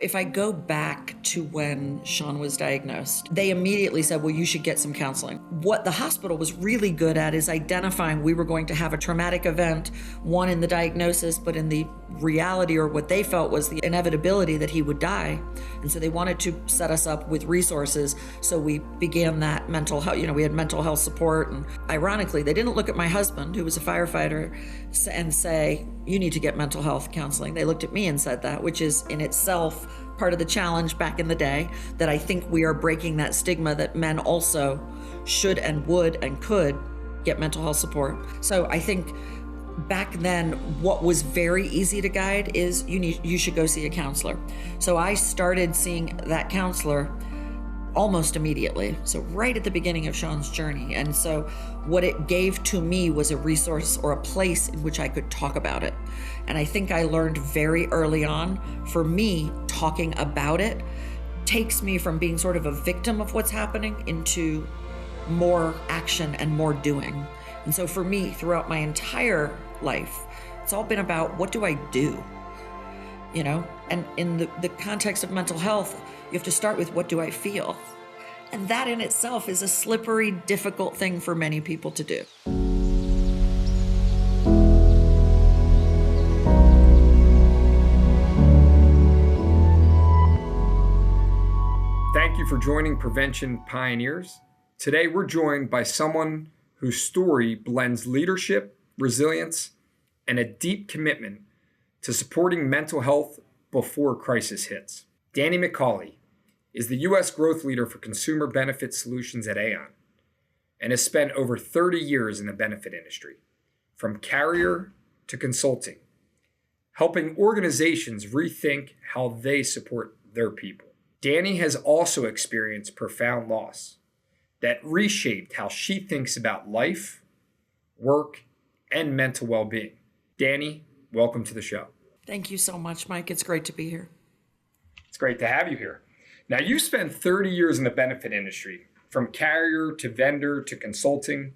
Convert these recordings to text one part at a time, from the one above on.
If I go back to when Sean was diagnosed, they immediately said, well, you should get some counseling. What the hospital was really good at is identifying we were going to have a traumatic event, one in the diagnosis, but in the reality or what they felt was the inevitability that he would die. And so they wanted to set us up with resources. So we began that mental health, we had mental health support. And ironically, they didn't look at my husband, who was a firefighter, and say, you need to get mental health counseling. They looked at me and said that, which is in itself part of the challenge back in the day, that I think we are breaking that stigma that men also should and would and could get mental health support. So I think back then, what was very easy to guide is you should go see a counselor. So I started seeing that counselor almost immediately. So right at the beginning of Sean's journey. And so what it gave to me was a resource or a place in which I could talk about it. And I think I learned very early on, for me, talking about it takes me from being sort of a victim of what's happening into more action and more doing. And so for me, throughout my entire life, it's all been about, what do I do? And in the context of mental health, you have to start with, what do I feel? And that in itself is a slippery, difficult thing for many people to do. Thank you for joining Prevention Pioneers. Today, we're joined by someone whose story blends leadership, resilience, and a deep commitment to supporting mental health before crisis hits. Dani McCauley is the U.S. growth leader for consumer benefit solutions at Aon and has spent over 30 years in the benefit industry, from carrier to consulting, helping organizations rethink how they support their people. Dani has also experienced profound loss that reshaped how she thinks about life, work, and mental well-being. Dani, welcome to the show. Thank you so much, Mike. It's great to be here. It's great to have you here. Now, you spent 30 years in the benefit industry, from carrier to vendor to consulting.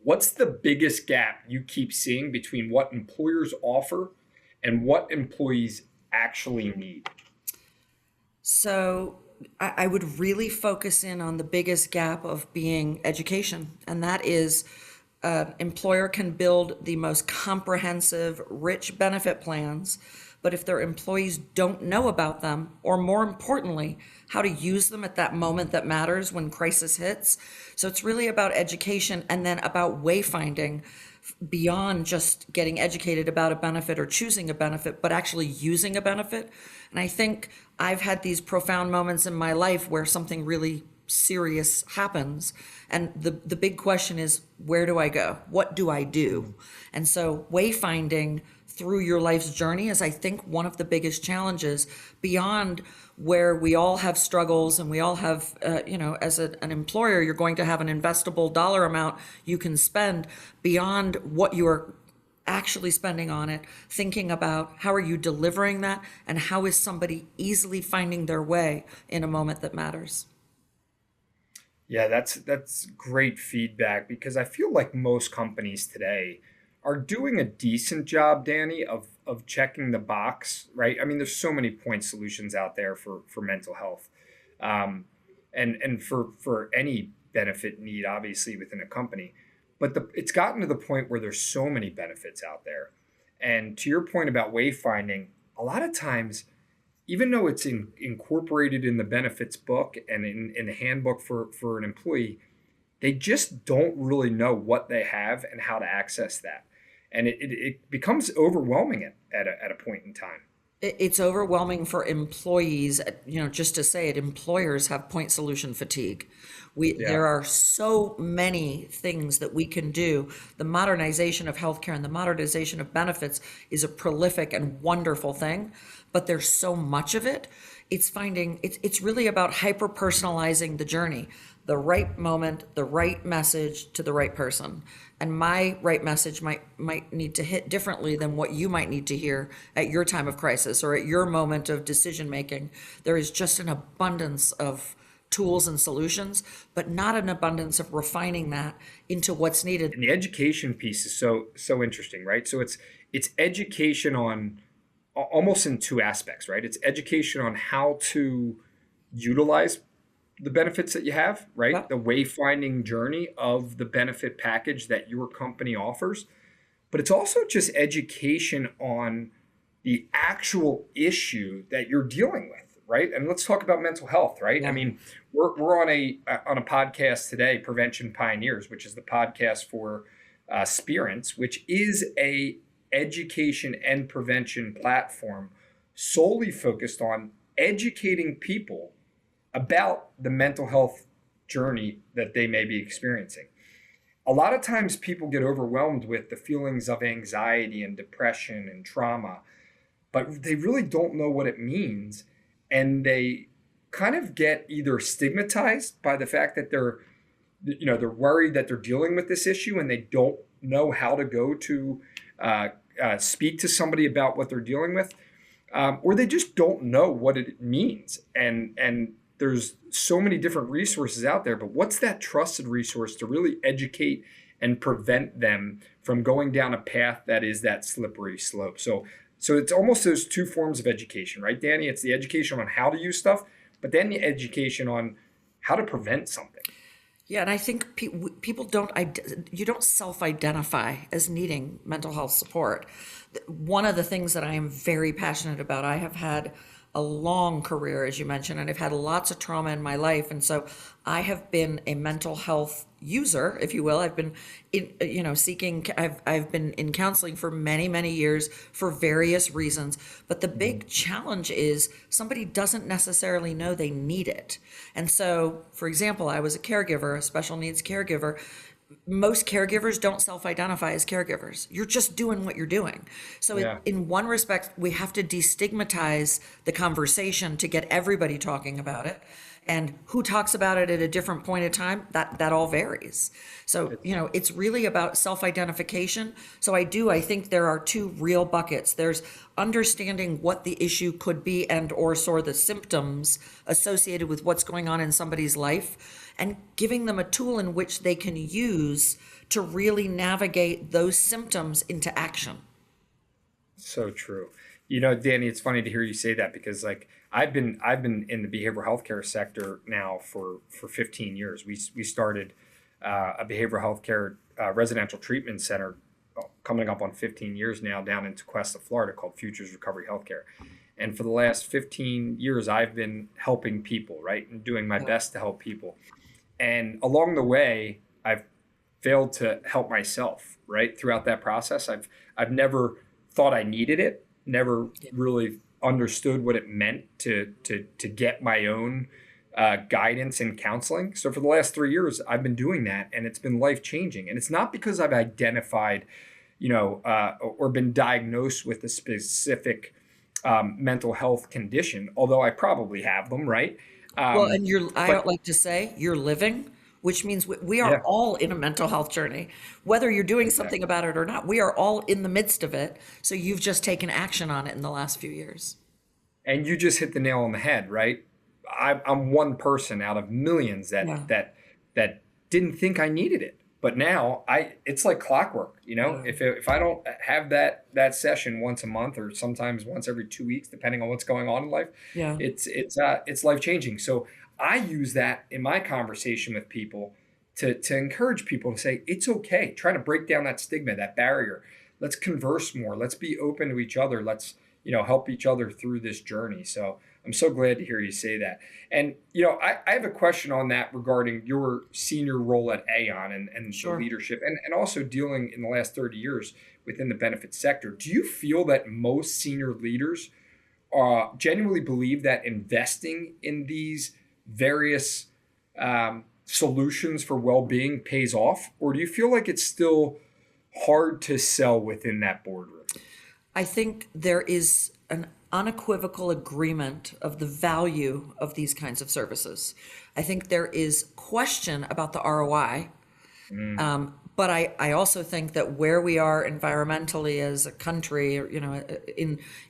What's the biggest gap you keep seeing between what employers offer and what employees actually need? So I would really focus in on the biggest gap of being education, and that is employer can build the most comprehensive, rich benefit plans, but if their employees don't know about them, or more importantly, how to use them at that moment that matters when crisis hits. So it's really about education, and then about wayfinding beyond just getting educated about a benefit or choosing a benefit, but actually using a benefit. And I think I've had these profound moments in my life where something really serious happens. And the big question is, where do I go? What do I do? And so wayfinding through your life's journey is, I think, one of the biggest challenges, beyond where we all have struggles and we all have, as an employer, you're going to have an investable dollar amount you can spend, beyond what you are actually spending on it, thinking about how are you delivering that, and how is somebody easily finding their way in a moment that matters. Yeah, that's great feedback, because I feel like most companies today are doing a decent job, Dani, of checking the box, right? I mean, there's so many point solutions out there for mental health, and for any benefit need, obviously, within a company. But it's gotten to the point where there's so many benefits out there. And to your point about wayfinding, a lot of times, even though it's incorporated in the benefits book and in the handbook for an employee, they just don't really know what they have and how to access that. And it becomes overwhelming at a point in time. It's overwhelming for employees. Just to say it, employers have point solution fatigue. There are so many things that we can do. The modernization of healthcare and the modernization of benefits is a prolific and wonderful thing, but there's so much of it. It's really about hyper-personalizing the journey, the right moment, the right message to the right person. And my right message might need to hit differently than what you might need to hear at your time of crisis or at your moment of decision making. There is just an abundance of tools and solutions, but not an abundance of refining that into what's needed. And the education piece is so interesting, right? So it's education on almost in two aspects, right? It's education on how to utilize the benefits that you have, right? Yep. The wayfinding journey of the benefit package that your company offers. But it's also just education on the actual issue that you're dealing with, right? And let's talk about mental health, right? Yeah. I mean, we're on a podcast today, Prevention Pioneers, which is the podcast for Spirence, which is a education and prevention platform solely focused on educating people about the mental health journey that they may be experiencing. A lot of times people get overwhelmed with the feelings of anxiety and depression and trauma, but they really don't know what it means. And they kind of get either stigmatized by the fact that they're worried that they're dealing with this issue and they don't know how to go to speak to somebody about what they're dealing with, or they just don't know what it means. And there's so many different resources out there, but what's that trusted resource to really educate and prevent them from going down a path that is that slippery slope? So it's almost those two forms of education, right, Dani? It's the education on how to use stuff, but then the education on how to prevent something. Yeah, and I think people you don't self-identify as needing mental health support. One of the things that I am very passionate about, I have had a long career, as you mentioned, and I've had lots of trauma in my life. And so I have been a mental health user, if you will. I've been I've been in counseling for many, many years for various reasons. But the big challenge is somebody doesn't necessarily know they need it. And so, for example, I was a caregiver, a special needs caregiver. Most caregivers don't self-identify as caregivers. You're just doing what you're doing. So in one respect, we have to destigmatize the conversation to get everybody talking about it. And who talks about it at a different point in time, that all varies. So, it's really about self-identification. So I think there are two real buckets. There's understanding what the issue could be and or the symptoms associated with what's going on in somebody's life, and giving them a tool in which they can use to really navigate those symptoms into action. So true. Dani, it's funny to hear you say that because I've been in the behavioral healthcare sector now for 15 years. We started a behavioral healthcare residential treatment center coming up on 15 years now down in Tequesta, Florida, called Futures Recovery Healthcare. And for the last 15 years, I've been helping people, right, and doing my best to help people. And along the way, I've failed to help myself, right, throughout that process. I've never thought I needed it, never really understood what it meant to get my own guidance and counseling. So for the last 3 years, I've been doing that, and it's been life-changing. And it's not because I've identified, or been diagnosed with a specific mental health condition, although I probably have them, right? And I like to say you're living, which means we are all in a mental health journey, whether you're doing something about it or not. We are all in the midst of it. So you've just taken action on it in the last few years. And you just hit the nail on the head, right? I'm one person out of millions that didn't think I needed it, but now it's like clockwork. If I don't have that session once a month or sometimes once every 2 weeks, depending on what's going on in life, it's life changing. So I use that in my conversation with people to encourage people to say it's okay. Trying to break down that stigma, that barrier. Let's converse more. Let's be open to each other. Let's help each other through this journey. So I'm so glad to hear you say that. And, I have a question on that regarding your senior role at Aon and the leadership and also dealing in the last 30 years within the benefits sector. Do you feel that most senior leaders genuinely believe that investing in these various solutions for well-being pays off? Or do you feel like it's still hard to sell within that boardroom? I think there is an unequivocal agreement of the value of these kinds of services. I think there is question about the ROI, but I also think that where we are environmentally as a country,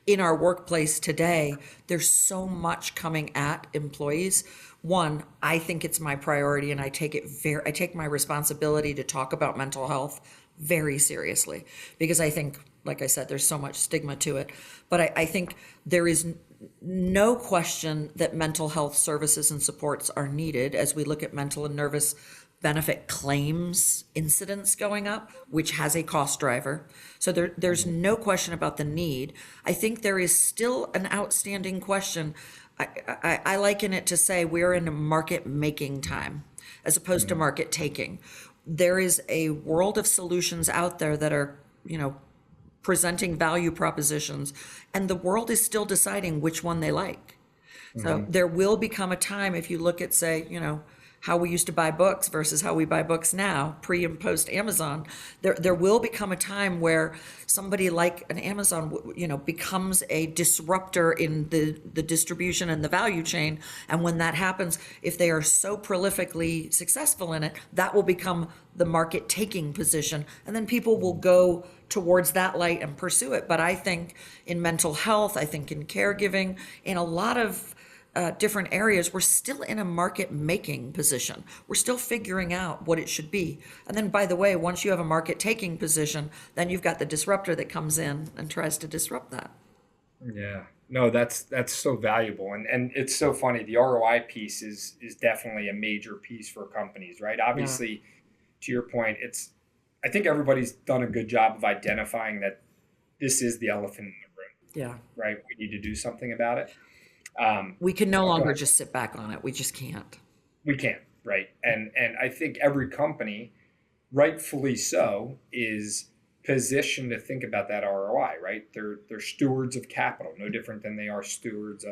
in our workplace today, there's so much coming at employees. One, I think it's my priority, and I take my responsibility to talk about mental health very seriously, because I think like I said, there's so much stigma to it. But I think there is no question that mental health services and supports are needed as we look at mental and nervous benefit claims incidents going up, which has a cost driver. So there's no question about the need. I think there is still an outstanding question. I liken it to say we're in a market making time as opposed to market taking. There is a world of solutions out there that are, presenting value propositions, and the world is still deciding which one they like. So there will become a time, if you look at, say, how we used to buy books versus how we buy books now, pre and post Amazon, there will become a time where somebody like an Amazon, becomes a disruptor in the distribution and the value chain. And when that happens, if they are so prolifically successful in it, that will become the market taking position. And then people will go towards that light and pursue it. But I think in mental health, I think in caregiving, in a lot of different areas, we're still in a market making position. We're still figuring out what it should be. And then, by the way, once you have a market taking position, then you've got the disruptor that comes in and tries to disrupt that. Yeah, no, that's so valuable. And it's so funny. The ROI piece is definitely a major piece for companies, right? Obviously, to your point, I think everybody's done a good job of identifying that this is the elephant in the room. Yeah. Right. We need to do something about it. We can no longer just sit back on it. We just can't. We can't, right? And I think every company, rightfully so, is positioned to think about that ROI, right? They're stewards of capital, no different than they are stewards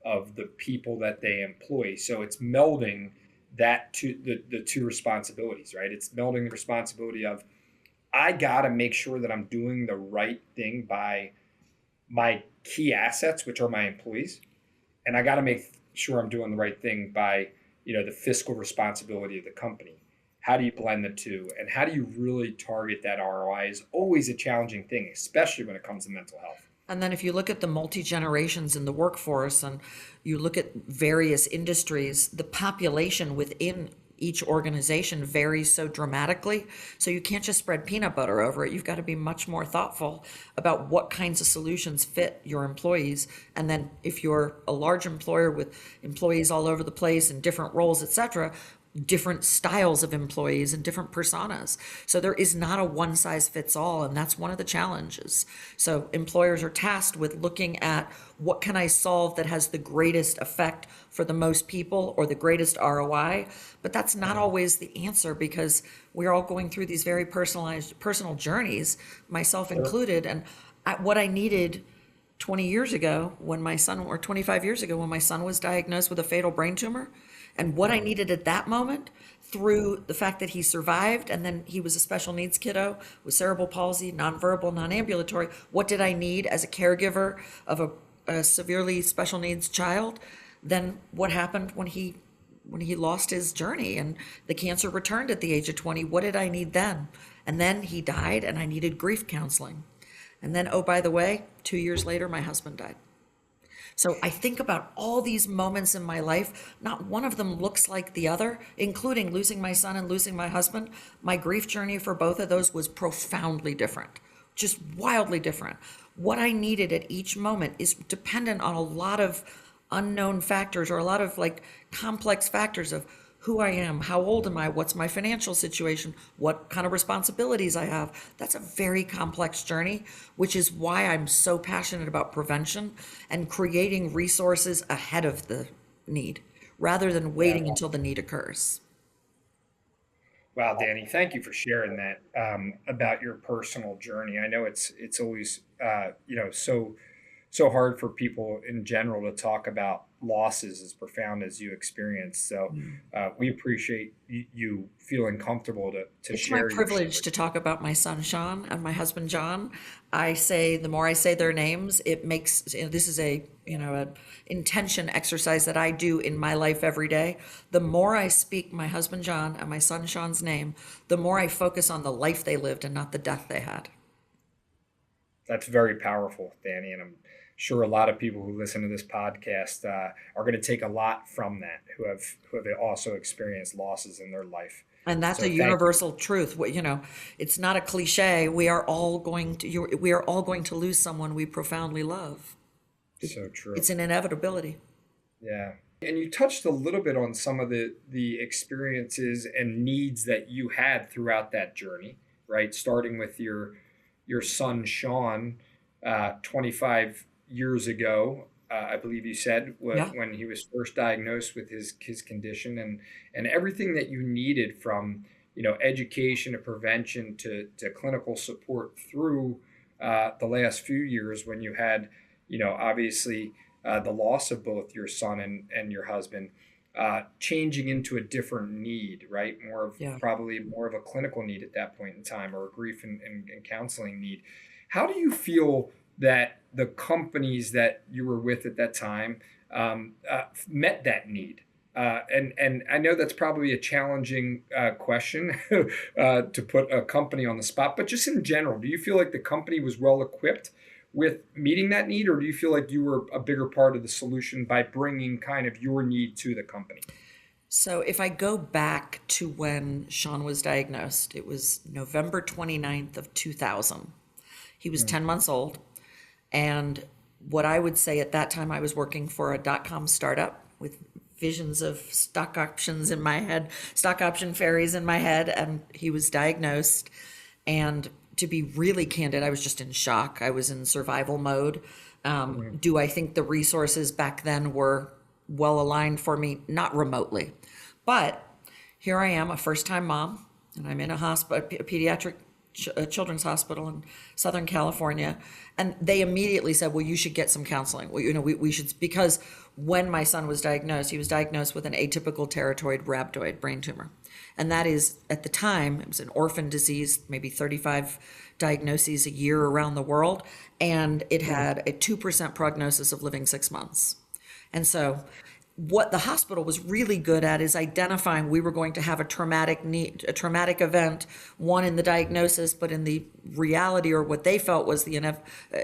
of the people that they employ. So it's melding that to the two responsibilities, right? It's melding the responsibility of, I gotta make sure that I'm doing the right thing by my key assets, which are my employees. And I got to make sure I'm doing the right thing by, the fiscal responsibility of the company. How do you blend the two? And how do you really target that ROI is always a challenging thing, especially when it comes to mental health. And then if you look at the multi-generations in the workforce and you look at various industries, the population within each organization varies so dramatically. So you can't just spread peanut butter over it. You've got to be much more thoughtful about what kinds of solutions fit your employees. And then if you're a large employer with employees all over the place in different roles, et cetera, different styles of employees and different personas. So there is not a one size fits all, and that's one of the challenges. So employers are tasked with looking at what can I solve that has the greatest effect for the most people or the greatest ROI, but that's not always the answer because we're all going through these very personal journeys, myself included. And what I needed 20 years ago when my son, or 25 years ago when my son was diagnosed with a fatal brain tumor, and what I needed at that moment, through the fact that he survived, and then he was a special needs kiddo with cerebral palsy, nonverbal, non-ambulatory. What did I need as a caregiver of a severely special needs child? Then what happened when he lost his journey and the cancer returned at the age of 20? What did I need then? And then he died, and I needed grief counseling. And then, oh, by the way, 2 years later, my husband died. So I think about all these moments in my life. Not one of them looks like the other, including losing my son and losing my husband. My grief journey for both of those was profoundly different, just wildly different. What I needed at each moment is dependent on a lot of unknown factors, or a lot of complex factors of who I am, how old am I, what's my financial situation, what kind of responsibilities I have. That's a very complex journey, which is why I'm so passionate about prevention and creating resources ahead of the need, rather than waiting until the need occurs. Wow, Dani, thank you for sharing that about your personal journey. I know it's always so hard for people in general to talk about losses as profound as you experienced. So we appreciate you feeling comfortable to share. It's my privilege to talk about my son Sean and my husband John. I say, the more I say their names, it makes, this is an intention exercise that I do in my life every day. The more I speak my husband John and my son Sean's name, the more I focus on the life they lived and not the death they had. That's very powerful, Dani, and I'm sure a lot of people who listen to this podcast are going to take a lot from that, who have also experienced losses in their life. And that's So a thank you. universal truth. It's not a cliche. We are all going to lose someone we profoundly love. So true. It's an inevitability. Yeah. And you touched a little bit on some of the experiences and needs that you had throughout that journey, right? Starting with your son Sean, 25 years ago, I believe you said, Yeah. when he was first diagnosed with his condition, and everything that you needed from education to prevention to clinical support through the last few years when you had obviously the loss of both your son and your husband, changing into a different need, right? Yeah. Probably more of a clinical need at that point in time, or a grief and counseling need. How do you feel that the companies that you were with at that time met that need? And I know that's probably a challenging question to put a company on the spot, but just in general, do you feel like the company was well equipped with meeting that need, or do you feel like you were a bigger part of the solution by bringing kind of your need to the company? So if I go back to when Sean was diagnosed, it was November 29th of 2000. He was 10 months old. And what I would say at that time, I was working for a .com startup with visions of stock options in my head, stock option fairies in my head, and he was diagnosed. And to be really candid, I was just in shock. I was in survival mode. Do I think the resources back then were well aligned for me? Not remotely. But here I am, a first-time mom, and I'm in a hospital, a pediatric children's hospital in Southern California, and they immediately said, well, you should get some counseling. Well, we should, because when my son was diagnosed, he was diagnosed with an atypical teratoid rhabdoid brain tumor. And that is, at the time, it was an orphan disease, maybe 35 diagnoses a year around the world, and it had a 2% prognosis of living 6 months. And so what the hospital was really good at is identifying we were going to have a traumatic traumatic event, one in the diagnosis, but in the reality, or what they felt was the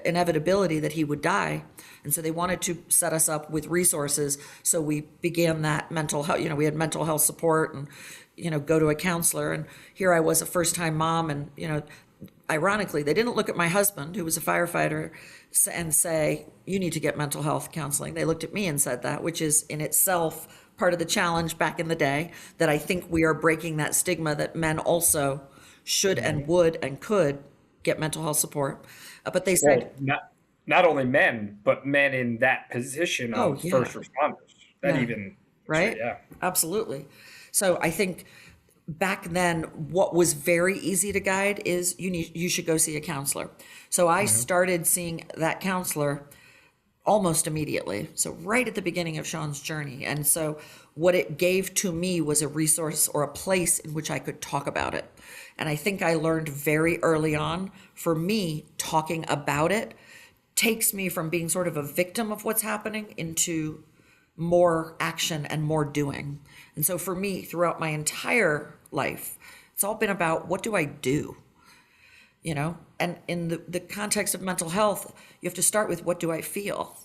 inevitability that he would die. And so they wanted to set us up with resources. So we began that mental health, we had mental health support and, go to a counselor. And here I was, a first-time mom, and, ironically, they didn't look at my husband, who was a firefighter, and say, you need to get mental health counseling. They looked at me and said that, which is in itself part of the challenge back in the day, that I think we are breaking that stigma that men also should and would and could get mental health support. But they said, Well, not only men, but men in that position oh, of yeah, first responders. That yeah, even, right? yeah. Absolutely. So I think back then, what was very easy to guide is you should go see a counselor. So I started seeing that counselor almost immediately. So right at the beginning of Sean's journey. And so what it gave to me was a resource or a place in which I could talk about it. And I think I learned very early on, for me, talking about it takes me from being sort of a victim of what's happening into more action and more doing. And so for me, throughout my entire life, it's all been about, what do I do? And in the context of mental health, you have to start with, what do I feel?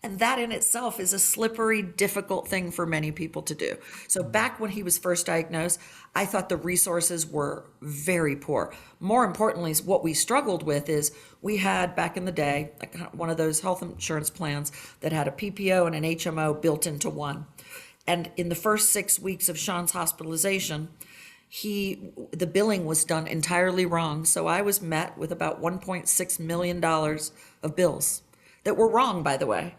And that in itself is a slippery, difficult thing for many people to do. So back when he was first diagnosed, I thought the resources were very poor. More importantly, what we struggled with is we had, back in the day, one of those health insurance plans that had a PPO and an HMO built into one. And in the first 6 weeks of Sean's hospitalization, the billing was done entirely wrong. So I was met with about $1.6 million of bills that were wrong, by the way.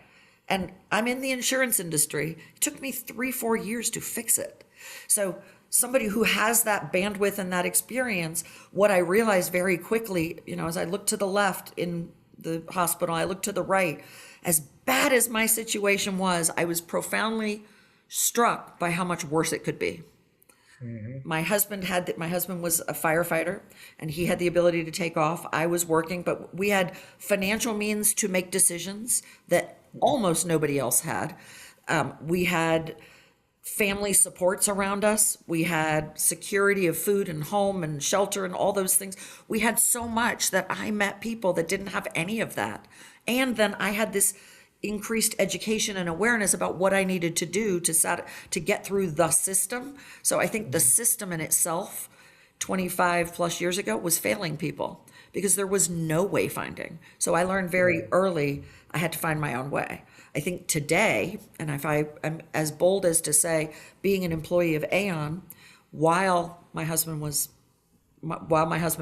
And I'm in the insurance industry. It took me 3-4 years to fix it. So somebody who has that bandwidth and that experience, what I realized very quickly, as I looked to the left in the hospital, I looked to the right, as bad as my situation was, I was profoundly struck by how much worse it could be. My husband was a firefighter, and he had the ability to take off. I was working, but we had financial means to make decisions that almost nobody else had. We had family supports around us. We had security of food and home and shelter and all those things. We had so much that I met people that didn't have any of that. And then I had this increased education and awareness about what I needed to do to get through the system. So I think the system in itself 25 plus years ago was failing people because there was no wayfinding. So I learned very early I had to find my own way. I think today, and if I'm as bold as to say, being an employee of Aon, while my husband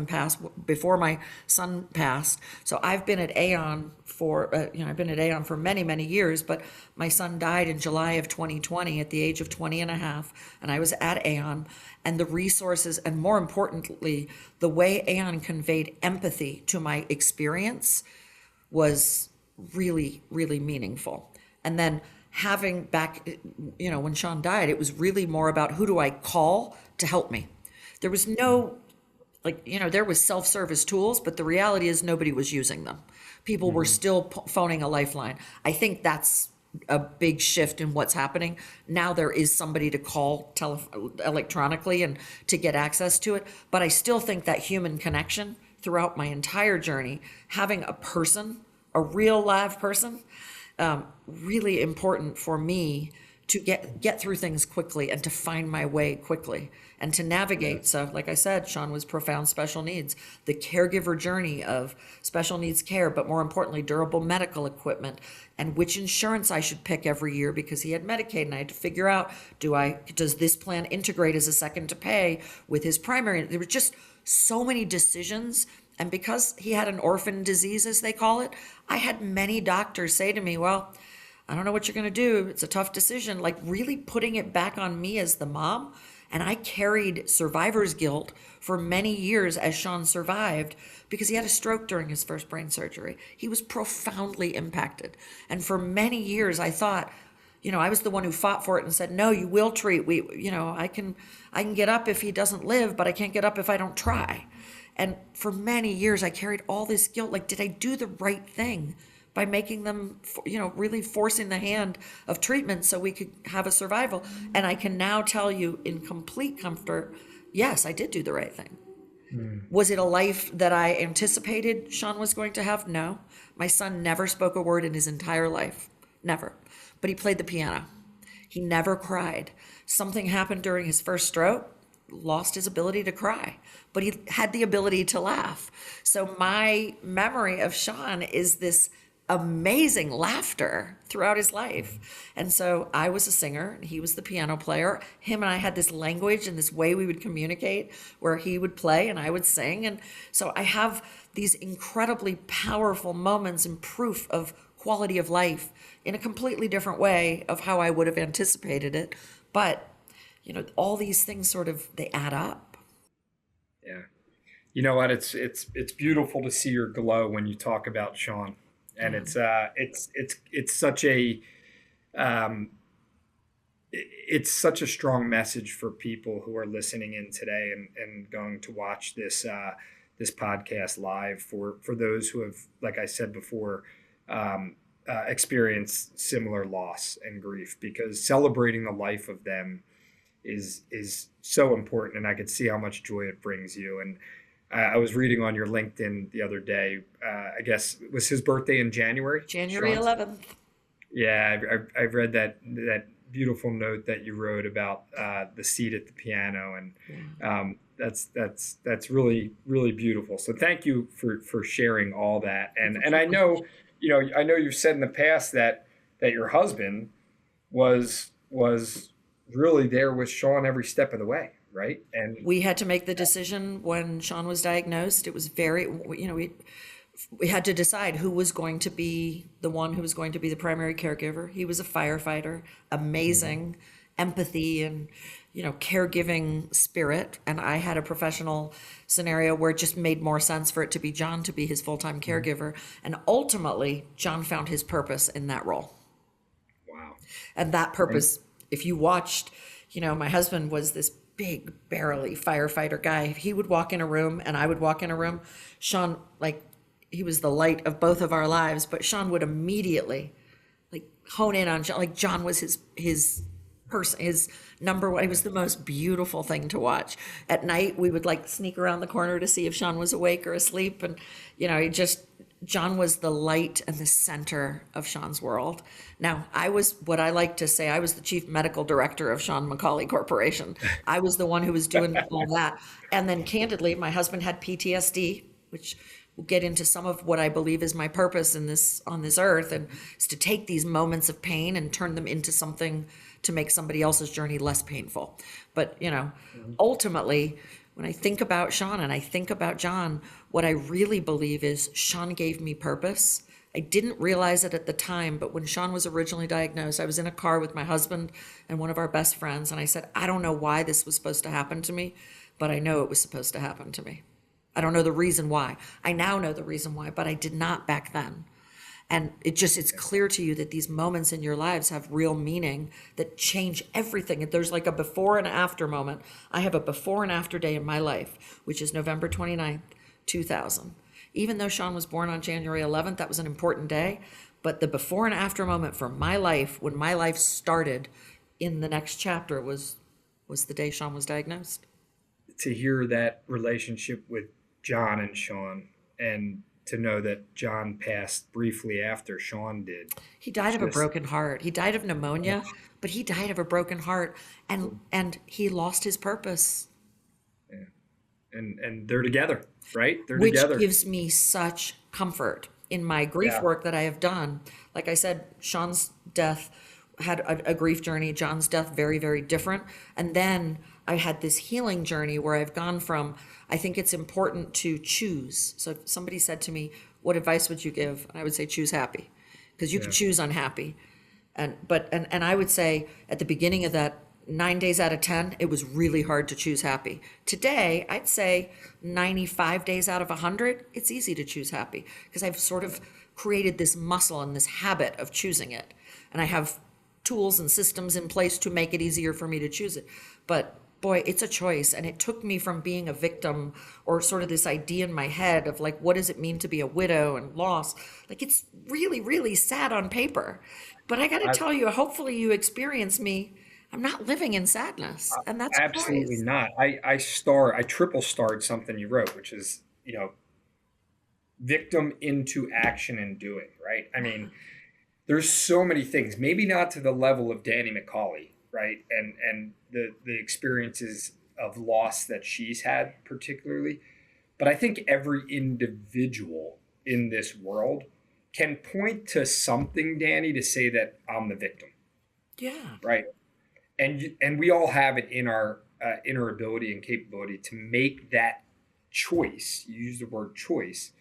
passed, before my son passed. So I've been at Aon for, I've been at Aon for many, many years, but my son died in July of 2020 at the age of 20 and a half. And I was at Aon, and the resources, and more importantly, the way Aon conveyed empathy to my experience was really, really meaningful. And then having back, when Sean died, it was really more about who do I call to help me. There was no, there was self-service tools, but the reality is nobody was using them. People were still phoning a lifeline. I think that's a big shift in what's happening. Now there is somebody to call electronically and to get access to it. But I still think that human connection throughout my entire journey, having a person, a real live person, really important for me to get through things quickly and to find my way quickly and to navigate. So like I said, Sean was profound special needs, the caregiver journey of special needs care, but more importantly, durable medical equipment and which insurance I should pick every year because he had Medicaid and I had to figure out, does this plan integrate as a second to pay with his primary? There were just so many decisions. And because he had an orphan disease, as they call it, I had many doctors say to me, well, I don't know what you're going to do. It's a tough decision, like really putting it back on me as the mom. And I carried survivor's guilt for many years as Sean survived because he had a stroke during his first brain surgery. He was profoundly impacted. And for many years, I thought, I was the one who fought for it and said, no, you will treat. I can get up if he doesn't live, but I can't get up if I don't try. And for many years, I carried all this guilt. Like, did I do the right thing by making them, really forcing the hand of treatment so we could have a survival? And I can now tell you in complete comfort, yes, I did do the right thing. Was it a life that I anticipated Sean was going to have? No. My son never spoke a word in his entire life. Never. But he played the piano. He never cried. Something happened during his first stroke, lost his ability to cry, but he had the ability to laugh. So my memory of Sean is this amazing laughter throughout his life. And so I was a singer, and he was the piano player. Him and I had this language and this way we would communicate where he would play and I would sing. And so I have these incredibly powerful moments and proof of quality of life in a completely different way of how I would have anticipated it. But all these things they add up. Yeah. You know what? It's beautiful to see your glow when you talk about Sean. And it's such a strong message for people who are listening in today and going to watch this podcast live for those who have, like I said before, experienced similar loss and grief, because celebrating the life of them is so important. And I could see how much joy it brings you. And I was reading on your LinkedIn the other day, I guess, was his birthday in January? January 11th. Yeah, I've read that beautiful note that you wrote about the seat at the piano, and that's really, really beautiful. So thank you for sharing all that. And I know, I know you've said in the past that your husband was really there with Sean every step of the way. Right. And we had to make the decision when Sean was diagnosed. It was very, we had to decide who was going to be the one who was going to be the primary caregiver. He was a firefighter, amazing empathy and, caregiving spirit. And I had a professional scenario where it just made more sense for it to be John to be his full-time caregiver. And ultimately, John found his purpose in that role. Wow. And that purpose, if you watched, my husband was this big, barely firefighter guy. He would walk in a room and I would walk in a room. Sean, he was the light of both of our lives, but Sean would immediately hone in on John. John was his person, his number one. It was the most beautiful thing to watch. At night, we would sneak around the corner to see if Sean was awake or asleep. And, John was the light and the center of Sean's world. Now, I was what I like to say, I was the chief medical director of Sean McCauley Corporation. I was the one who was doing all that. And then candidly, my husband had PTSD, which we'll get into some of what I believe is my purpose in this on this earth, and is to take these moments of pain and turn them into something to make somebody else's journey less painful. But, ultimately, when I think about Sean and I think about John, what I really believe is Sean gave me purpose. I didn't realize it at the time, but when Sean was originally diagnosed, I was in a car with my husband and one of our best friends, and I said, I don't know why this was supposed to happen to me, but I know it was supposed to happen to me. I don't know the reason why. I now know the reason why, but I did not back then. And it's clear to you that these moments in your lives have real meaning that change everything. There's like a before and after moment. I have a before and after day in my life, which is November 29th, 2000. Even though Sean was born on January 11th, that was an important day. But the before and after moment for my life, when my life started in the next chapter, was the day Sean was diagnosed. To hear that relationship with John and Sean, and to know that John passed briefly after Sean did. He died of a broken heart. He died of pneumonia, but he died of a broken heart, and he lost his purpose. Yeah. And they're together, right? They're Which together. Which gives me such comfort in my grief work that I have done. Like I said, Sean's death had a grief journey. John's death, very, very different. And then I had this healing journey where I've gone from, I think it's important to choose. So if somebody said to me, what advice would you give? I would say, choose happy, because you can choose unhappy. And I would say at the beginning of that, 9 days out of 10, it was really hard to choose happy. Today, I'd say 95 days out of 100, it's easy to choose happy, because I've sort of created this muscle and this habit of choosing it. And I have tools and systems in place to make it easier for me to choose it. But boy, it's a choice. And it took me from being a victim, or sort of this idea in my head of like, what does it mean to be a widow and lost? Like, it's really, really sad on paper. But I got to tell you, hopefully you experience me. I'm not living in sadness. And that's absolutely choice. not. I triple starred something you wrote, which is, victim into action and doing, right? I mean, there's so many things, maybe not to the level of Dani McCauley, right? And the experiences of loss that she's had particularly. But I think every individual in this world can point to something, Dani, to say that I'm the victim. Yeah. Right. And we all have it in our inner ability and capability to make that choice. You use the word choice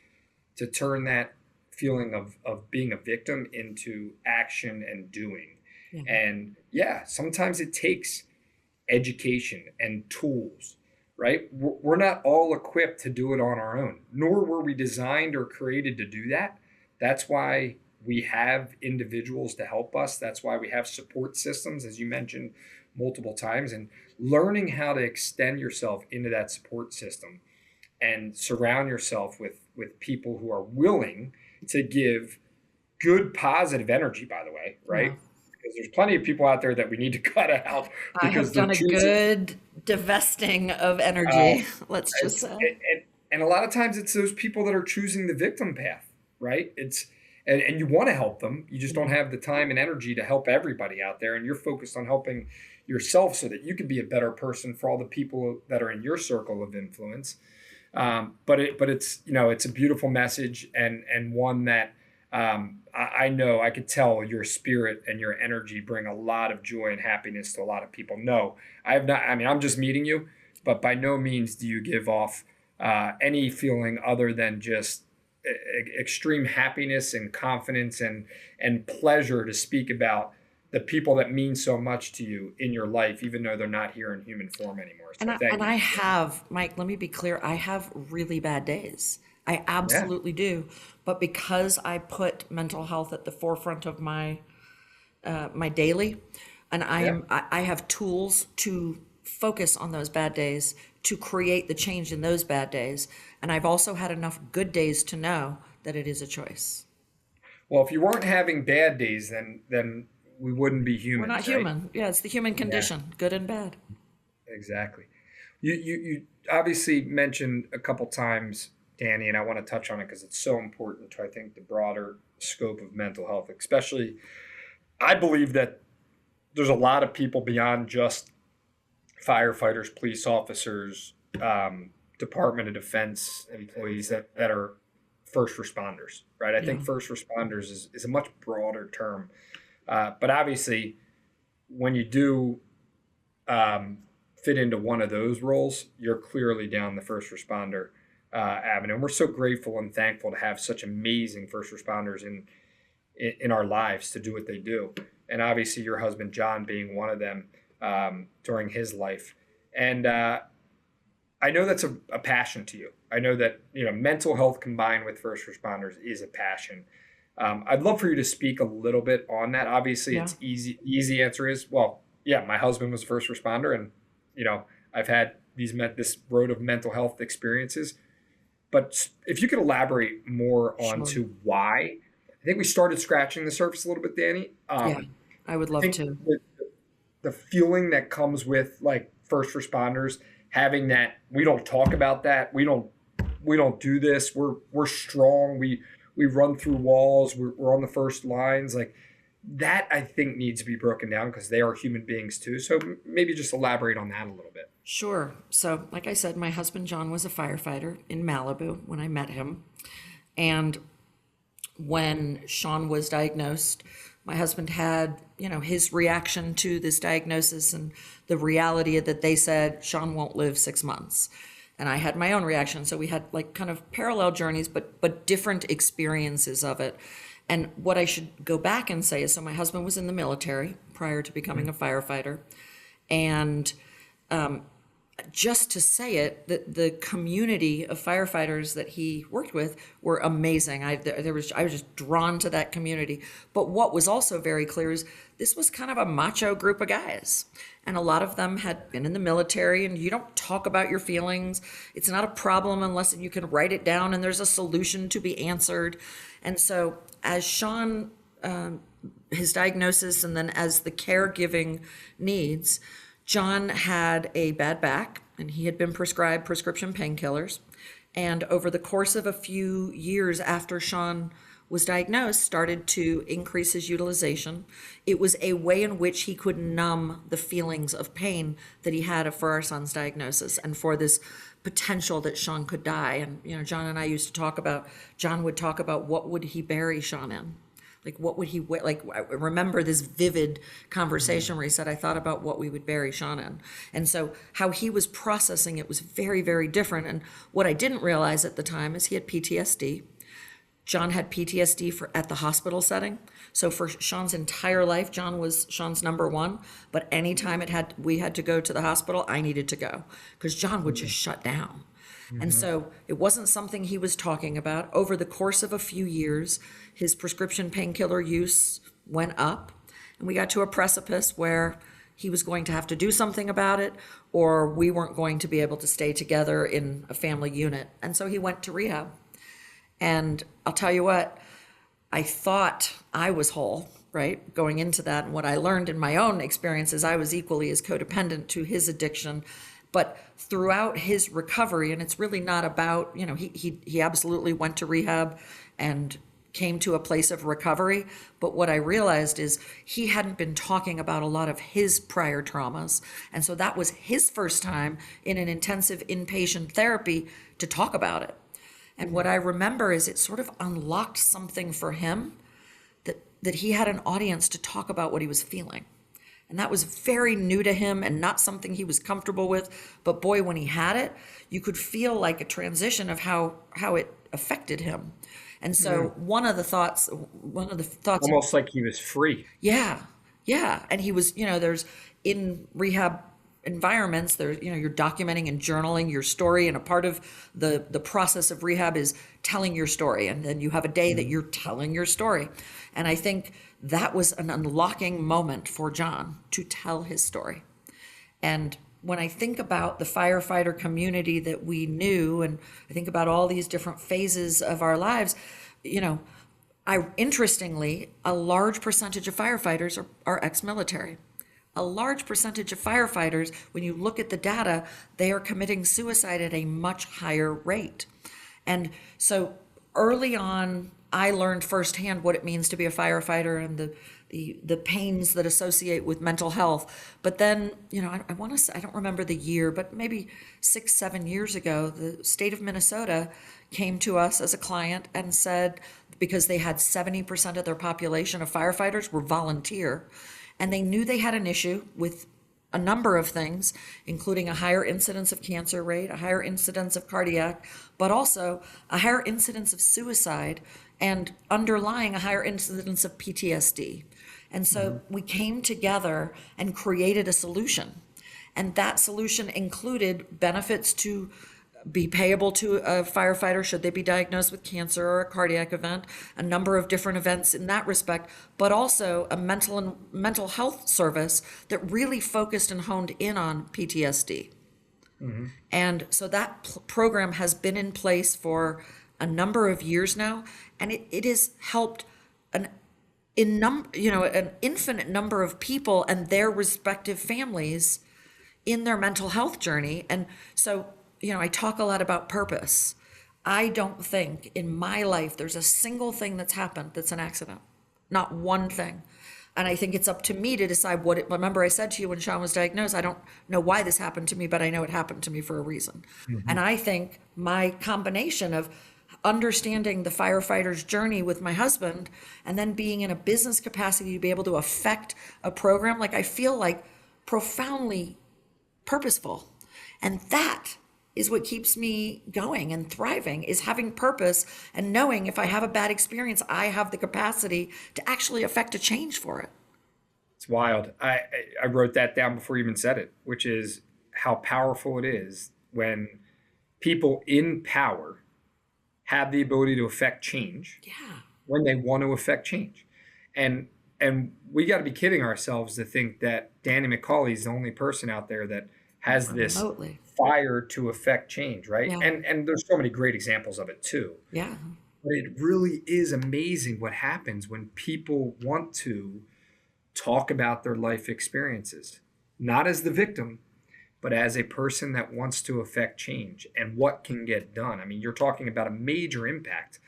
to turn that feeling of being a victim into action and doing. Mm-hmm. And sometimes it takes education and tools, right? We're not all equipped to do it on our own, nor were we designed or created to do that. That's why we have individuals to help us. That's why we have support systems, as you mentioned multiple times, and learning how to extend yourself into that support system and surround yourself with people who are willing to give good, positive energy, by the way, right? Yeah. Because there's plenty of people out there that we need to cut out. I have done a good divesting of energy, let's just say. And a lot of times it's those people that are choosing the victim path, right? And you want to help them. You just don't have the time and energy to help everybody out there. And you're focused on helping yourself so that you can be a better person for all the people that are in your circle of influence. But it's it's a beautiful message, and one that I know I could tell your spirit and your energy bring a lot of joy and happiness to a lot of people. No, I have not. I mean, I'm just meeting you, but by no means do you give off any feeling other than just extreme happiness and confidence and pleasure to speak about the people that mean so much to you in your life, even though they're not here in human form anymore. So I have, Mike, let me be clear. I have really bad days. I absolutely do. But because I put mental health at the forefront of my daily, and I have tools to focus on those bad days, to create the change in those bad days. And I've also had enough good days to know that it is a choice. Well, if you weren't having bad days, then we wouldn't be human. We're not human. Yeah, it's the human condition, good and bad. Exactly. You obviously mentioned a couple times Dani, and I want to touch on it because it's so important to, I think, the broader scope of mental health. Especially, I believe that there's a lot of people beyond just firefighters, police officers, Department of Defense employees that are first responders, right? I think first responders is a much broader term. But obviously, when you do fit into one of those roles, you're clearly down the first responder avenue. And we're so grateful and thankful to have such amazing first responders in our lives to do what they do. And obviously, your husband, John, being one of them during his life. And I know that's a passion to you. I know that, mental health combined with first responders is a passion. I'd love for you to speak a little bit on that. Obviously, it's easy. The easy answer is, well, yeah, my husband was a first responder, and I've had this road of mental health experiences. But if you could elaborate more onto why, I think we started scratching the surface a little bit, Dani. I would love to. The feeling that comes with like first responders having that, we don't talk about that, we don't do this, we're strong, we run through walls, we're on the first lines, like that I think needs to be broken down because they are human beings too. So maybe just elaborate on that a little bit. Sure. So like I said, my husband John was a firefighter in Malibu when I met him. And when Sean was diagnosed, my husband had, his reaction to this diagnosis and the reality that they said Sean won't live 6 months. And I had my own reaction. So we had like kind of parallel journeys, but different experiences of it. And what I should go back and say is, so my husband was in the military prior to becoming a firefighter. And just to say it, the community of firefighters that he worked with were amazing. I was just drawn to that community. But what was also very clear is this was kind of a macho group of guys. And a lot of them had been in the military, and you don't talk about your feelings. It's not a problem unless you can write it down and there's a solution to be answered. And so as Sean, his diagnosis, and then as the caregiving needs, John had a bad back, and he had been prescribed prescription painkillers. And over the course of a few years after Sean was diagnosed, started to increase his utilization. It was a way in which he could numb the feelings of pain that he had for our son's diagnosis and for this potential that Sean could die. And, John and I used to talk about, John would talk about what would he bury Sean in? Like, what would he, like, I remember this vivid conversation where he said, I thought about what we would bury Sean in. And so how he was processing it was very, very different. And what I didn't realize at the time is he had PTSD. John had PTSD at the hospital setting. So for Sean's entire life, John was Sean's number one. But anytime we had to go to the hospital, I needed to go because John would just shut down. And so it wasn't something he was talking about. Over the course of a few years, his prescription painkiller use went up, and we got to a precipice where he was going to have to do something about it, or we weren't going to be able to stay together in a family unit. And so he went to rehab. And I'll tell you what, I thought I was whole, right, going into that. And what I learned in my own experiences, I was equally as codependent to his addiction. But throughout his recovery, and it's really not about, he absolutely went to rehab and came to a place of recovery. But what I realized is he hadn't been talking about a lot of his prior traumas. And so that was his first time in an intensive inpatient therapy to talk about it. And what I remember is it sort of unlocked something for him that he had an audience to talk about what he was feeling. And that was very new to him and not something he was comfortable with. But boy, when he had it, you could feel like a transition of how it affected him. And so one of the thoughts. Almost like he was free. Yeah. And he was, there's in rehab environments, there's, you're documenting and journaling your story. And a part of the process of rehab is telling your story. And then you have a day that you're telling your story. And I think that was an unlocking moment for John to tell his story. And when I think about the firefighter community that we knew, and I think about all these different phases of our lives, interestingly, a large percentage of firefighters are ex-military. A large percentage of firefighters, when you look at the data, they are committing suicide at a much higher rate. And so early on, I learned firsthand what it means to be a firefighter and the pains that associate with mental health. But then, I want to say, I don't remember the year, but maybe 6, 7 years ago, the state of Minnesota came to us as a client and said, because they had 70% of their population of firefighters were volunteer, and they knew they had an issue with a number of things, including a higher incidence of cancer rate, a higher incidence of cardiac, but also a higher incidence of suicide and underlying a higher incidence of PTSD. And so we came together and created a solution. And that solution included benefits to be payable to a firefighter should they be diagnosed with cancer or a cardiac event, a number of different events in that respect, but also a mental health service that really focused and honed in on PTSD. And so that program has been in place for a number of years now, and it has helped an infinite number of people and their respective families in their mental health journey. And so, I talk a lot about purpose. I don't think in my life there's a single thing that's happened that's an accident, not one thing. And I think it's up to me to decide remember I said to you when Sean was diagnosed, I don't know why this happened to me, but I know it happened to me for a reason. And I think my combination of understanding the firefighter's journey with my husband and then being in a business capacity to be able to affect a program, I feel like profoundly purposeful. And that is what keeps me going and thriving, is having purpose and knowing if I have a bad experience, I have the capacity to actually affect a change for it. It's wild. I wrote that down before you even said it, which is how powerful it is when people in power have the ability to affect change. Yeah. When they want to affect change. And we got to be kidding ourselves to think that Dani McCauley is the only person out there that has this remotely fire to affect change, right? Yeah. And there's so many great examples of it too. Yeah. But it really is amazing what happens when people want to talk about their life experiences, not as the victim, but as a person that wants to affect change and what can get done. I mean, you're talking about a major impact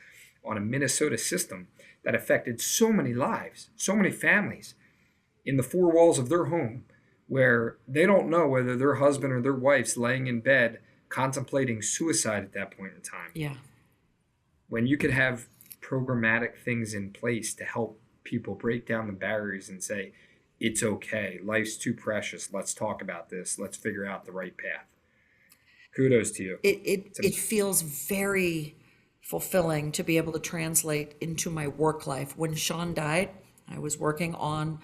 on a Minnesota system that affected so many lives, so many families in the four walls of their home, where they don't know whether their husband or their wife's laying in bed contemplating suicide at that point in time. Yeah. When you could have programmatic things in place to help people break down the barriers and say, it's okay, life's too precious, let's talk about this, let's figure out the right path. Kudos to you. It feels very fulfilling to be able to translate into my work life. When Sean died, I was working on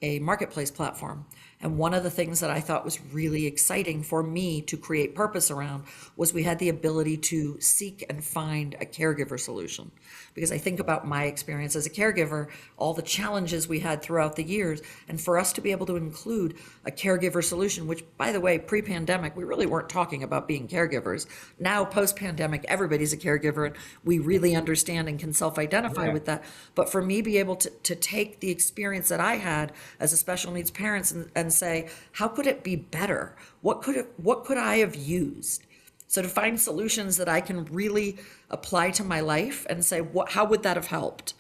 a marketplace platform. And one of the things that I thought was really exciting for me to create purpose around was we had the ability to seek and find a caregiver solution. Because I think about my experience as a caregiver, all the challenges we had throughout the years, and for us to be able to include a caregiver solution, which, by the way, pre-pandemic, we really weren't talking about being caregivers. Now, post-pandemic, everybody's a caregiver, and we really understand and can self-identify with that. But for me, be able to take the experience that I had as a special needs parent and say, how could it be better? What could I have used? So to find solutions that I can really apply to my life and say, how would that have helped?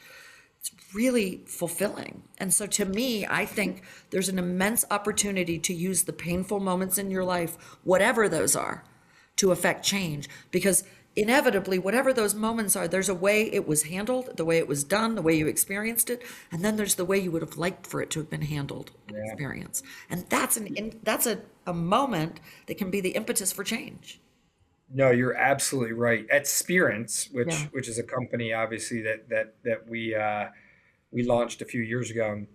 It's really fulfilling. And so to me, I think there's an immense opportunity to use the painful moments in your life, whatever those are, to affect change. Because inevitably, whatever those moments are, there's a way it was handled, the way it was done, the way you experienced it, and then there's the way you would have liked for it to have been handled and experienced. And that's a moment that can be the impetus for change. No, you're absolutely right. At Spirence, which is a company obviously that we launched a few years ago and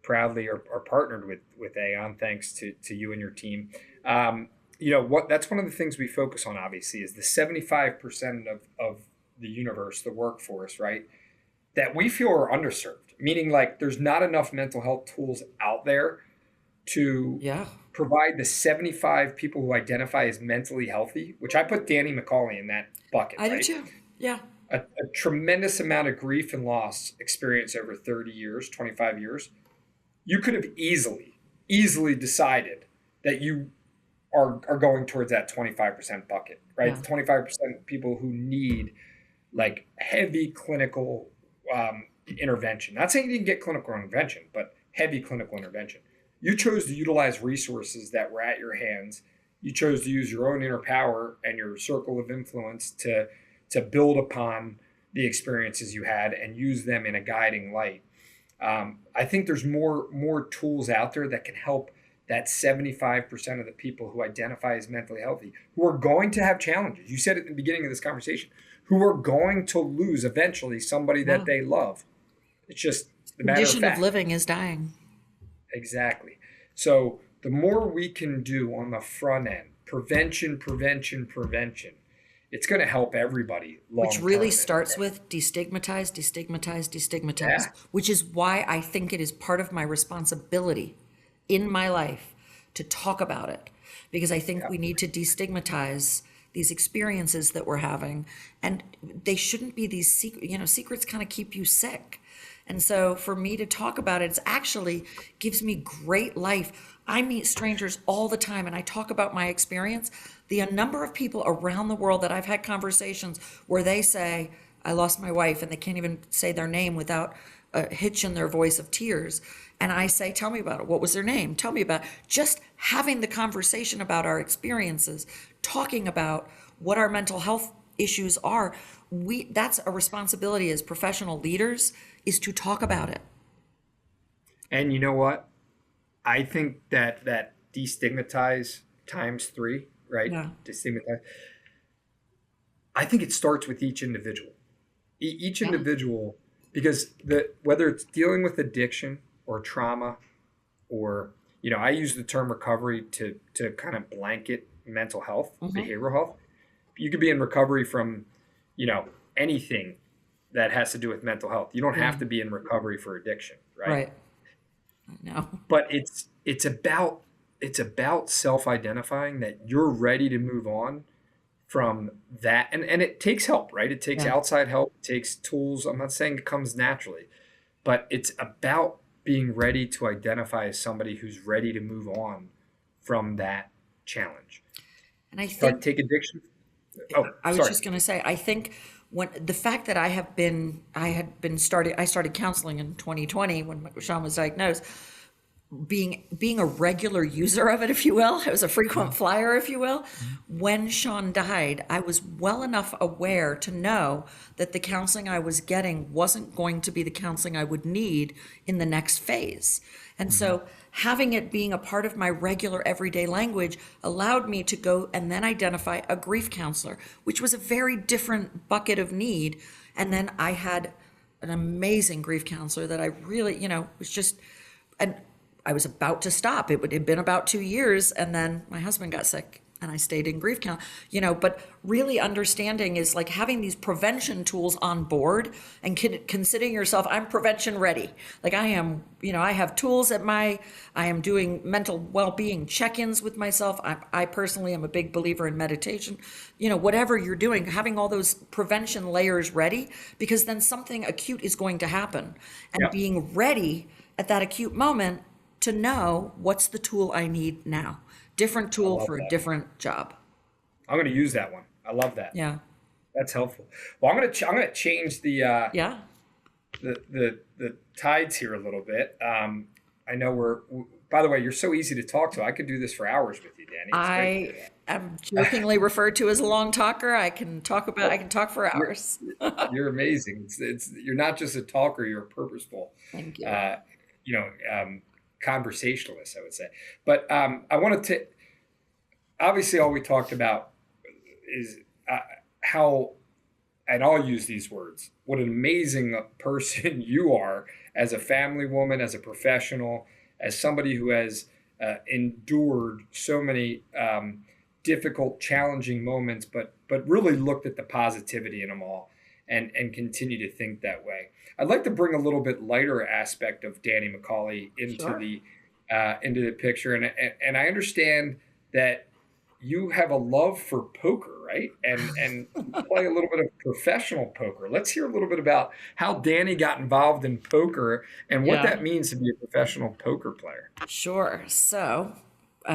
proudly are partnered with Aon, thanks to you and your team. That's one of the things we focus on, obviously, is the 75% of the universe, the workforce, right, that we feel are underserved, meaning like there's not enough mental health tools out there to provide the 75 people who identify as mentally healthy, which I put Dani McCauley in that bucket. I do too. Yeah. A tremendous amount of grief and loss experience over 30 years, 25 years. You could have easily decided that you are going towards that 25% bucket, right? Yeah. 25% people who need like heavy clinical intervention. Not saying you didn't get clinical intervention, but heavy clinical intervention. You chose to utilize resources that were at your hands. You chose to use your own inner power and your circle of influence to build upon the experiences you had and use them in a guiding light. I think there's more tools out there that can help that 75% of the people who identify as mentally healthy, who are going to have challenges. You said at the beginning of this conversation, who are going to lose eventually somebody that they love. It's just the matter of fact. Condition of living is dying. Exactly. So the more we can do on the front end, prevention, it's going to help everybody long Which really term. starts with destigmatize, Yeah. which is why I think it is part of my responsibility in my life to talk about it, because I think we need to destigmatize these experiences that we're having, and they shouldn't be these secrets kind of keep you sick. And so for me to talk about it, it's actually gives me great life. I meet strangers all the time and I talk about my experience. The number of people around the world that I've had conversations where they say, I lost my wife, and they can't even say their name without a hitch in their voice of tears. And I say, tell me about it. What was their name? Tell me about it. Just having the conversation about our experiences, talking about what our mental health issues are. That's a responsibility as professional leaders, is to talk about it. And you know what? I think that destigmatize times 3, right? Yeah. Destigmatize. I think it starts with each individual. Each individual, because whether it's dealing with addiction or trauma, or I use the term recovery to kind of blanket mental health, behavioral health. You could be in recovery from, anything that has to do with mental health. You don't have to be in recovery for addiction, right? Right. I know. But it's about self-identifying that you're ready to move on from that. And it takes help, right? It takes outside help, it takes tools. I'm not saying it comes naturally, but it's about being ready to identify as somebody who's ready to move on from that challenge. And I think take addiction. I was just going to say, I think when the fact that I started counseling in 2020 when Sean was diagnosed, being a regular user of it, if you will, I was a frequent flyer, if you will. When Sean died, I was well enough aware to know that the counseling I was getting wasn't going to be the counseling I would need in the next phase. And so having it being a part of my regular everyday language allowed me to go and then identify a grief counselor, which was a very different bucket of need. And then I had an amazing grief counselor that I really, was just, and I was about to stop. It had been about 2 years, and then my husband got sick and I stayed in grief count, but really understanding is like having these prevention tools on board and considering yourself, I'm prevention ready. Like I am, I have tools I am doing mental well-being check-ins with myself. I personally am a big believer in meditation, whatever you're doing, having all those prevention layers ready, because then something acute is going to happen, and being ready at that acute moment to know what's the tool I need now. Different tool for a different job. I'm going to use that one. I love that. Yeah. That's helpful. Well, I'm going to change the tides here a little bit. I know by the way, you're so easy to talk to. I could do this for hours with you, Dani. I am jokingly referred to as a long talker. I can talk for hours. You're amazing. You're not just a talker, you're a purposeful. Thank you. Conversationalist, I would say. But I wanted to, obviously all we talked about is how, and I'll use these words, what an amazing person you are as a family woman, as a professional, as somebody who has endured so many difficult, challenging moments, but really looked at the positivity in them all and continue to think that way. I'd like to bring a little bit lighter aspect of Dani McCauley into the picture, and I understand that you have a love for poker, right? And play a little bit of professional poker. Let's hear a little bit about how Dani got involved in poker and what that means to be a professional poker player. Sure. So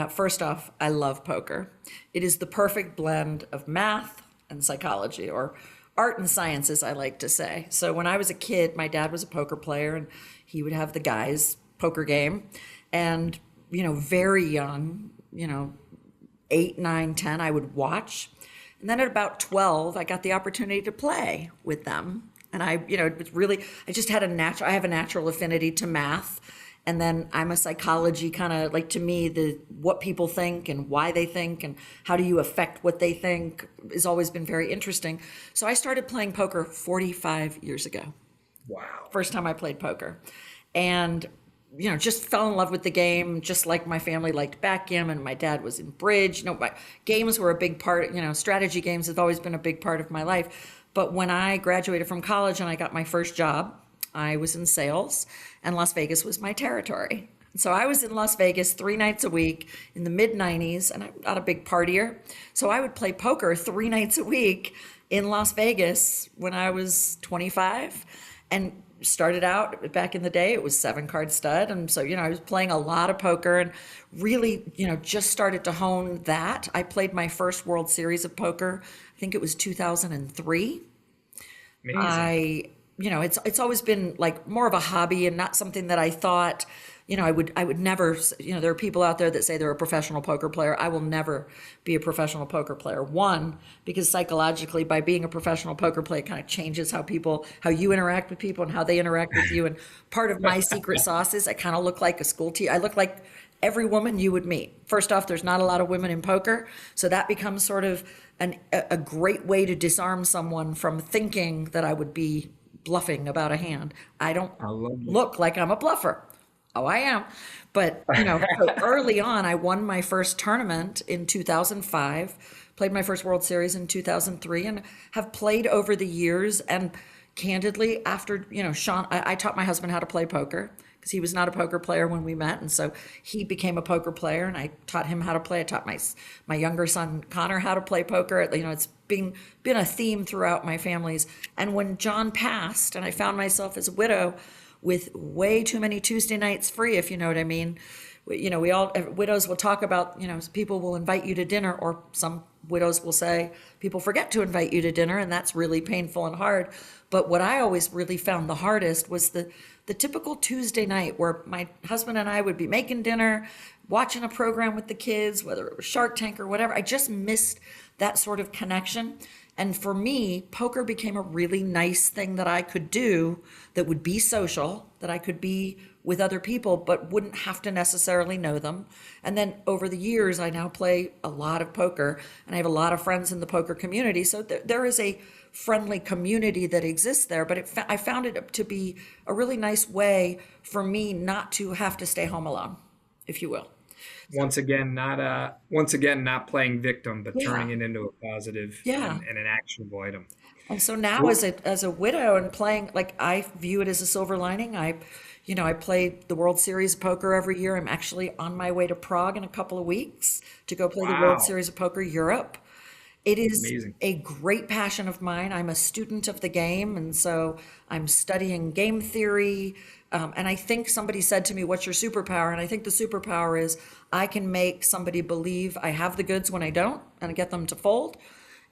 First off, I love poker. It is the perfect blend of math and psychology, or art and science, as I like to say. So when I was a kid, my dad was a poker player, and he would have the guys' poker game. And, very young, 8, 9, 10, I would watch. And then at about 12, I got the opportunity to play with them. And it was really, I have a natural affinity to math. And then I'm a psychology kind of, like, to me, what people think and why they think and how do you affect what they think has always been very interesting. So I started playing poker 45 years ago. Wow. First time I played poker. And, just fell in love with the game, just like my family liked backgammon. My dad was in bridge. My games were a big part, strategy games have always been a big part of my life. But when I graduated from college and I got my first job, I was in sales, and Las Vegas was my territory. So I was in Las Vegas 3 nights a week in the mid-90s, and I'm not a big partier. So I would play poker 3 nights a week in Las Vegas when I was 25, and started out back in the day, it was 7-card stud. And so, I was playing a lot of poker and really, just started to hone that. I played my first World Series of poker, I think it was 2003. Amazing. It's always been like more of a hobby and not something that I thought, I would never, there are people out there that say they're a professional poker player. I will never be a professional poker player. One, because psychologically, by being a professional poker player, it kind of changes how you interact with people and how they interact with you. And part of my secret sauce is I kind of look like a school teacher. I look like every woman you would meet. First off, there's not a lot of women in poker. So that becomes sort of a great way to disarm someone from thinking that I would be bluffing about a hand. I don't look like I'm a bluffer. Oh, I am. But, so early on, I won my first tournament in 2005, played my first World Series in 2003, and have played over the years. And candidly, after, Sean, I taught my husband how to play poker because he was not a poker player when we met. And so he became a poker player, and I taught him how to play. I taught my younger son, Connor, how to play poker. It's been a theme throughout my families. And when John passed and I found myself as a widow with way too many Tuesday nights free, if you know what I mean. Widows will talk about, people will invite you to dinner, or some widows will say people forget to invite you to dinner, and that's really painful and hard. But what I always really found the hardest was the typical Tuesday night where my husband and I would be making dinner, watching a program with the kids, whether it was Shark Tank or whatever. I just missed that sort of connection. And for me, poker became a really nice thing that I could do that would be social, that I could be with other people, but wouldn't have to necessarily know them. And then over the years, I now play a lot of poker, and I have a lot of friends in the poker community. So there is a friendly community that exists there, but I found it to be a really nice way for me not to have to stay home alone, if you will. Once again, not playing victim, but turning it into a positive and an actionable item. And so now as a widow and playing, like, I view it as a silver lining. I play the World Series of Poker every year. I'm actually on my way to Prague in a couple of weeks to go play the World Series of Poker Europe. It is amazing. A great passion of mine. I'm a student of the game, and so I'm studying game theory. And I think somebody said to me, "What's your superpower?" And I think the superpower is I can make somebody believe I have the goods when I don't, and get them to fold.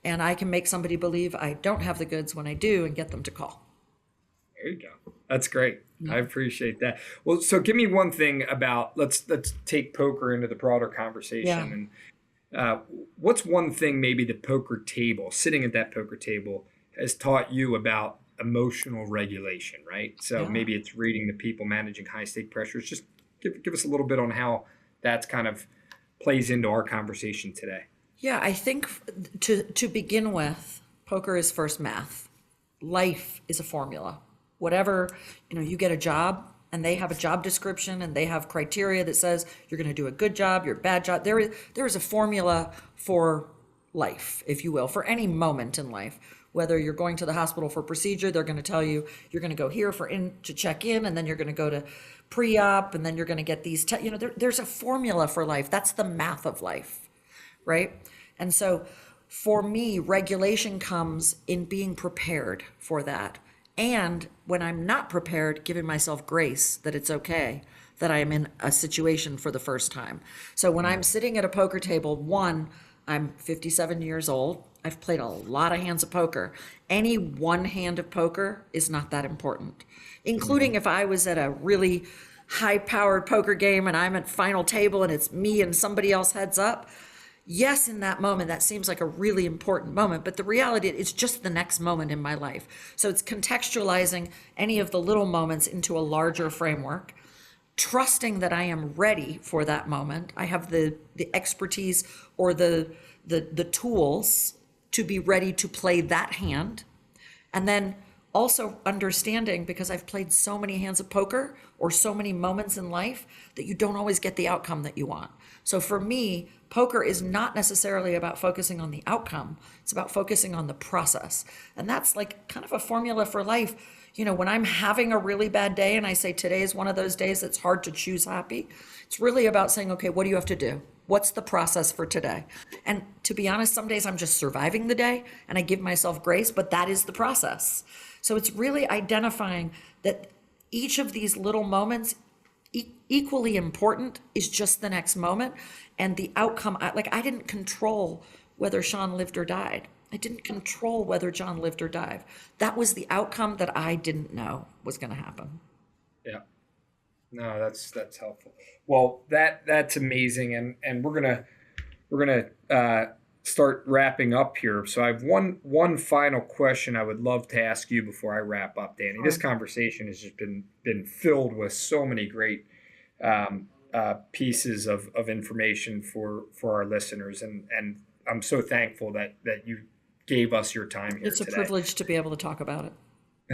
And I can make somebody believe I don't have the goods when I do, and get them to call. There you go. That's great. I appreciate that. Well, so give me one thing about, let's take poker into the broader conversation. And what's one thing maybe the poker table, sitting at that poker table, has taught you about emotional regulation, right? So maybe it's reading the people, managing high stake pressures. Just give us a little bit on how that's kind of plays into our conversation today. Yeah, I think to begin with, poker is first math. Life is a formula. Whatever, you get a job and they have a job description and they have criteria that says you're going to do a good job, you're a bad job. There is a formula for life, if you will, for any moment in life. Whether you're going to the hospital for a procedure, they're going to tell you you're going to go here to check in, and then you're going to go to pre-op, and then you're going to get these. There's a formula for life. That's the math of life, right? And so, for me, regulation comes in being prepared for that, and when I'm not prepared, giving myself grace that it's okay that I am in a situation for the first time. So when I'm sitting at a poker table, one, I'm 57 years old. I've played a lot of hands of poker. Any one hand of poker is not that important, including if I was at a really high-powered poker game and I'm at final table and it's me and somebody else heads up. Yes, in that moment, that seems like a really important moment, but the reality, it's just the next moment in my life. So it's contextualizing any of the little moments into a larger framework, trusting that I am ready for that moment. I have the expertise or the tools to be ready to play that hand. And then also understanding, because I've played so many hands of poker or so many moments in life, that you don't always get the outcome that you want. So for me, poker is not necessarily about focusing on the outcome. It's about focusing on the process. And that's like kind of a formula for life. You know, when I'm having a really bad day and I say today is one of those days that's hard to choose happy, it's really about saying, okay, what do you have to do? What's the process for today? And to be honest, some days I'm just surviving the day and I give myself grace, but that is the process. So it's really identifying that each of these little moments, equally important, is just the next moment. And the outcome, I didn't control whether Sean lived or died. I didn't control whether John lived or died. That was the outcome that I didn't know was going to happen. Yeah. No, that's helpful. Well, that's amazing, and we're gonna start wrapping up here. So I have one final question I would love to ask you before I wrap up, Dani. Sure. This conversation has just been filled with so many great pieces of information for our listeners, and I'm so thankful that you gave us your time here. It's a privilege to be able to talk about it.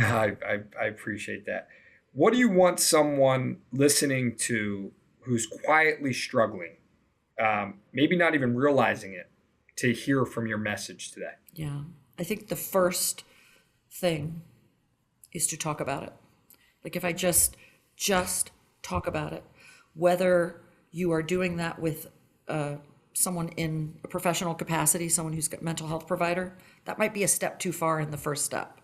I appreciate that. What do you want someone listening to who's quietly struggling, maybe not even realizing it, to hear from your message today? Yeah, I think the first thing is to talk about it. Like if I just talk about it, whether you are doing that with someone in a professional capacity, someone who's got a mental health provider, that might be a step too far in the first step.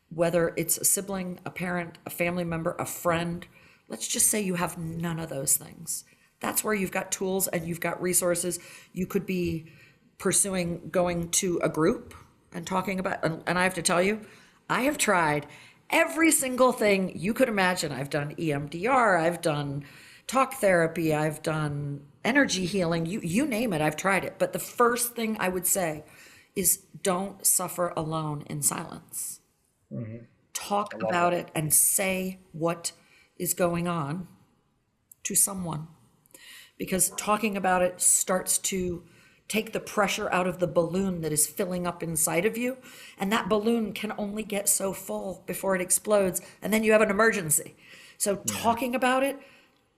Whether it's a sibling, a parent, a family member, a friend, let's just say you have none of those things. That's where you've got tools and you've got resources. You could be pursuing going to a group and talking about, and I have to tell you, I have tried every single thing you could imagine. I've done EMDR, I've done talk therapy, I've done energy healing, you name it, I've tried it. But the first thing I would say is don't suffer alone in silence. Mm-hmm. Talk about it and say what is going on to someone, because talking about it starts to take the pressure out of the balloon that is filling up inside of you, and that balloon can only get so full before it explodes, and then you have an emergency. So talking about it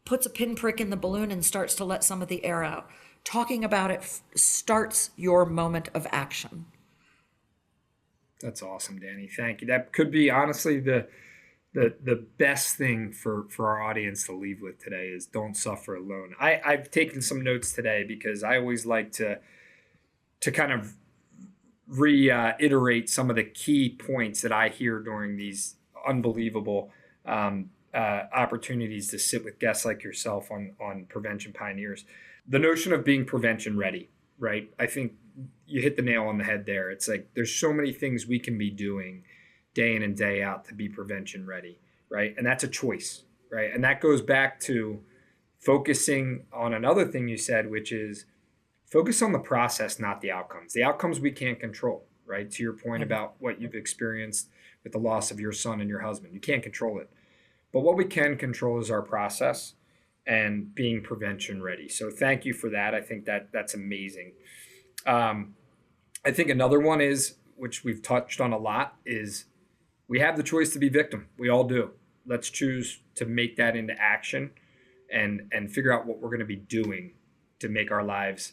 puts a pinprick in the balloon and starts to let some of the air out. Talking about it starts your moment of action. That's awesome, Dani. Thank you. That could be honestly the best thing for our audience to leave with today is don't suffer alone. I've taken some notes today because I always like to kind of reiterate some of the key points that I hear during these unbelievable opportunities to sit with guests like yourself on Prevention Pioneers. The notion of being prevention ready, right? I think you hit the nail on the head there. It's like there's so many things we can be doing day in and day out to be prevention ready, right? And that's a choice, right? And that goes back to focusing on another thing you said, which is focus on the process, not the outcomes. The outcomes we can't control, right? To your point about what you've experienced with the loss of your son and your husband. You can't control it. But what we can control is our process and being prevention ready. So thank you for that. I think that's amazing. I think another one is, which we've touched on a lot, is we have the choice to be victim. We all do. Let's choose to make that into action and figure out what we're going to be doing to make our lives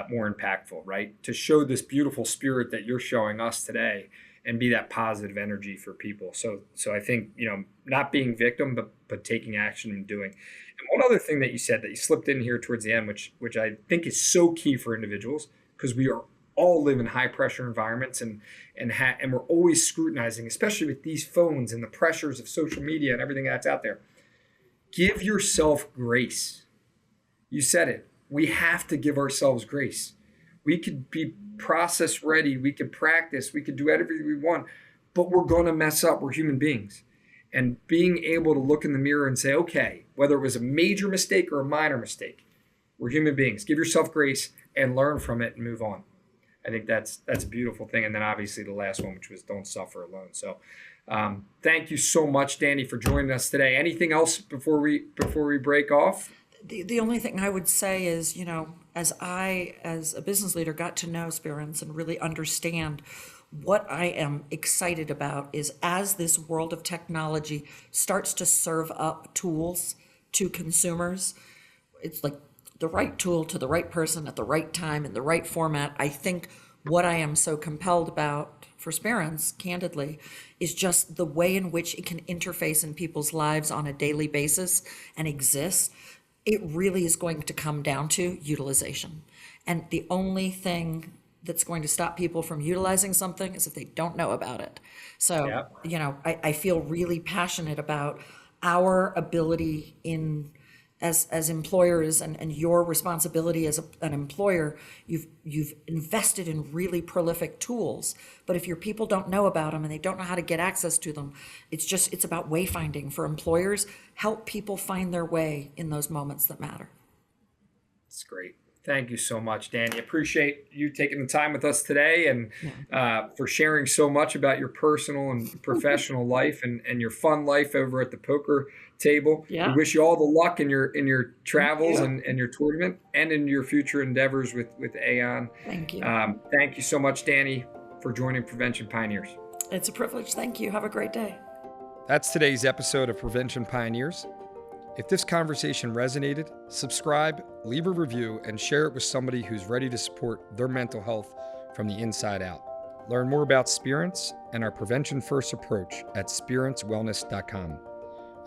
more impactful, right? To show this beautiful spirit that you're showing us today and be that positive energy for people. So I think, not being victim, but taking action and doing. And one other thing that you said that you slipped in here towards the end, which I think is so key for individuals, because we are all live in high pressure environments and we're always scrutinizing, especially with these phones and the pressures of social media and everything that's out there. Give yourself grace. You said it. We have to give ourselves grace. We could be process ready. We could practice. We could do everything we want, but we're going to mess up. We're human beings. And being able to look in the mirror and say, okay, whether it was a major mistake or a minor mistake, we're human beings. Give yourself grace and learn from it and move on. I think that's a beautiful thing. And then obviously the last one, which was don't suffer alone. So thank you so much, Dani, for joining us today. Anything else before we break off? The only thing I would say is, as I, as a business leader, got to know Spirence and really understand what I am excited about is as this world of technology starts to serve up tools to consumers, it's like the right tool to the right person at the right time in the right format. I think what I am so compelled about for Spirence, candidly, is just the way in which it can interface in people's lives on a daily basis and exist. It really is going to come down to utilization. And the only thing that's going to stop people from utilizing something is if they don't know about it. So, I feel really passionate about our ability as employers and your responsibility as an employer. You've invested in really prolific tools, but if your people don't know about them and they don't know how to get access to them, it's about wayfinding for employers. Help people find their way in those moments that matter. That's great. Thank you so much, Dani. Appreciate you taking the time with us today and for sharing so much about your personal and professional life and your fun life over at the poker table. Yeah. We wish you all the luck in your travels and your tournament and in your future endeavors with Aon. Thank you. Thank you so much, Dani, for joining Prevention Pioneers. It's a privilege. Thank you. Have a great day. That's today's episode of Prevention Pioneers. If this conversation resonated, subscribe, leave a review, and share it with somebody who's ready to support their mental health from the inside out. Learn more about Spirence and our prevention-first approach at spirencewellness.com.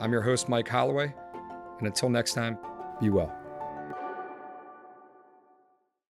I'm your host, Mike Holloway, and until next time, be well.